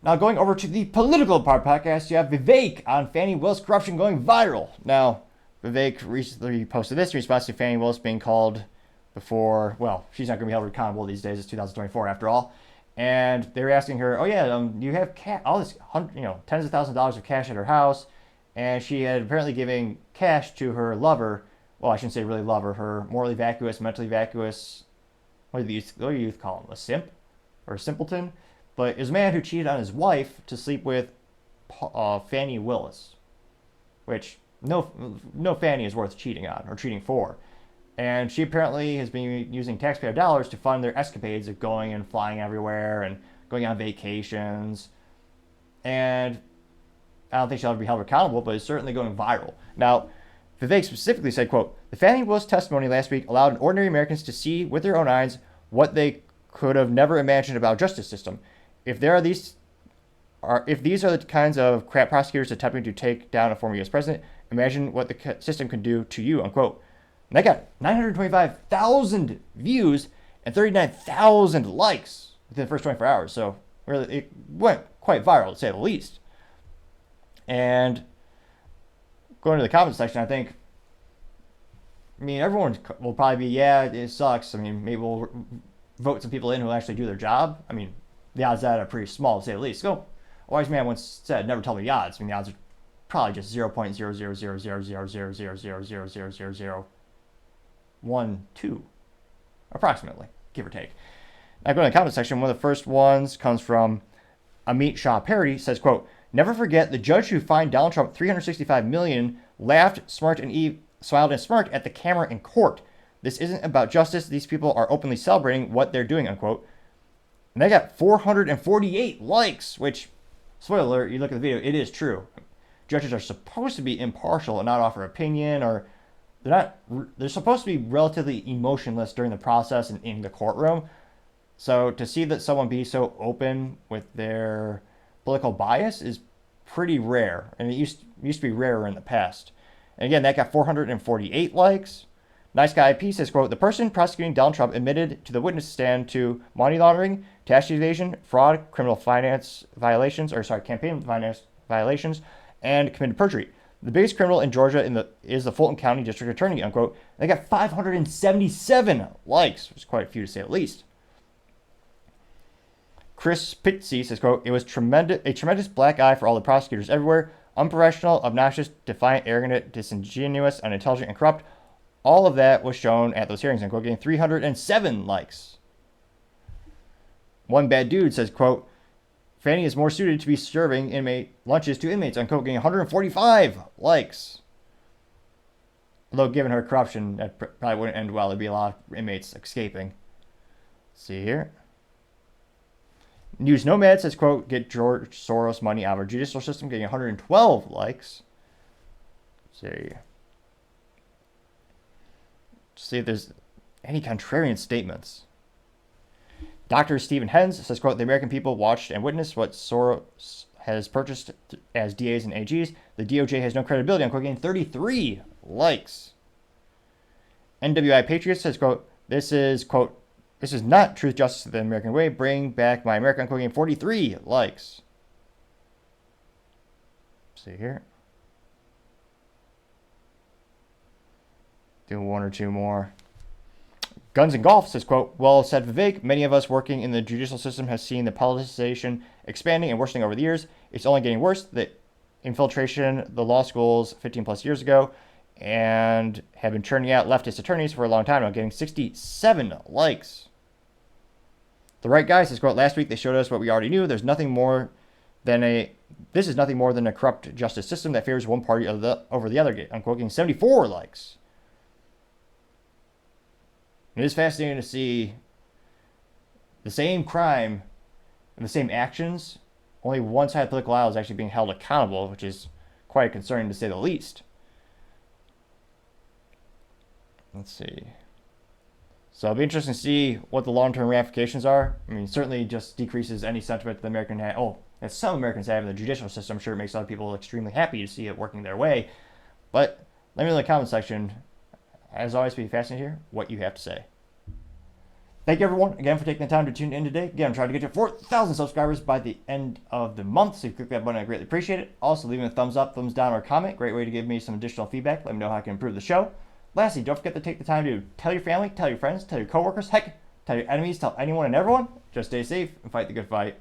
Now, going over to the political part podcast, you have Vivek on Fani Willis corruption going viral. Now, Vivek recently posted this in response to Fani Willis being called before, well, she's not going to be held accountable these days. It's 2024 after all. And they were asking her, oh yeah, you have all this, tens of thousands of dollars of cash at her house. And she had apparently given cash to her lover. Well, I shouldn't say really lover, her morally vacuous, mentally vacuous, what do youth call him? A simp? Or a simpleton? But it was a man who cheated on his wife to sleep with Fani Willis. Which, no Fanny is worth cheating on or cheating for. And she apparently has been using taxpayer dollars to fund their escapades of going and flying everywhere and going on vacations. And I don't think she'll ever be held accountable, but it's certainly going viral. Now, Vivek specifically said, quote, "The Fani Willis testimony last week allowed ordinary Americans to see with their own eyes what they could have never imagined about justice system. If these are the kinds of crap prosecutors attempting to take down a former U.S. president, imagine what the system can do to you," unquote. And that got 925,000 views and 39,000 likes within the first 24 hours. So really, it went quite viral, to say the least. And going to the comment section, everyone will probably be, yeah, it sucks. Maybe we'll vote some people in who actually do their job. The odds of that are pretty small, to say the least. So, a wise man once said, never tell me the odds. The odds are probably just 0.00000000000000000 1-2, approximately, give or take. Now, going to the comment section, one of the first ones comes from Amit Shah Parody, says, quote, "Never forget the judge who fined Donald Trump $365 million laughed, smiled and smirked at the camera in court. This isn't about justice. These people are openly celebrating what they're doing," unquote. And they got 448 likes, which, spoiler alert, you look at the video, it is true. Judges are supposed to be impartial and not offer opinion, or they're supposed to be relatively emotionless during the process and in the courtroom. So to see that someone be so open with their political bias is pretty rare, and it used to be rarer in the past. And again, that got 448 likes. Nice Guy IP says, quote, "The person prosecuting Donald Trump admitted to the witness stand to money laundering, tax evasion, fraud, campaign finance violations, and committed perjury. The biggest criminal in Georgia is the Fulton County District Attorney," unquote. They got 577 likes, which is quite a few to say the least. Chris Pitsy says, quote, "It was a tremendous black eye for all the prosecutors everywhere. Unprofessional, obnoxious, defiant, arrogant, disingenuous, unintelligent, and corrupt. All of that was shown at those hearings," unquote, getting 307 likes. One Bad Dude says, quote, "Fani is more suited to be serving lunches to inmates," unquote, getting 145 likes. Although, given her corruption, that probably wouldn't end well. There'd be a lot of inmates escaping. Let's see here. News Nomad says, quote, "Get George Soros money out of our judicial system," getting 112 likes. Let's see. See if there's any contrarian statements. Dr. Stephen Hens says, quote, "The American people watched and witnessed what Soros has purchased as DAs and AGs. The DOJ has no credibility," unquote, getting 33 likes. NWI Patriot says, quote, "This is not truth, justice, the American way. Bring back my America," unquote, getting 43 likes. Let's see here. Do one or two more. Guns and Golf says, quote, "Well said, Vivek. Many of us working in the judicial system have seen the politicization expanding and worsening over the years. It's only getting worse. The infiltration, the law schools 15 plus years ago, and have been churning out leftist attorneys for a long time now," getting 67 likes. The Right Guy says, quote, "Last week they showed us what we already knew. This is nothing more than a corrupt justice system that favors one party over the other," unquote, getting 74 likes. It is fascinating to see the same crime and the same actions, only one side of the political aisle is actually being held accountable, which is quite concerning to say the least. Let's see. So it'll be interesting to see what the long-term ramifications are. Certainly just decreases any sentiment that that some Americans have in the judicial system. I'm sure it makes other people extremely happy to see it working their way. But let me know in the comment section. As always, be fascinated to hear what you have to say. Thank you, everyone, again, for taking the time to tune in today. Again, I'm trying to get to 4,000 subscribers by the end of the month, so if you click that button, I greatly appreciate it. Also, leaving a thumbs up, thumbs down, or a comment. Great way to give me some additional feedback. Let me know how I can improve the show. Lastly, don't forget to take the time to tell your family, tell your friends, tell your coworkers, heck, tell your enemies, tell anyone and everyone. Just stay safe and fight the good fight.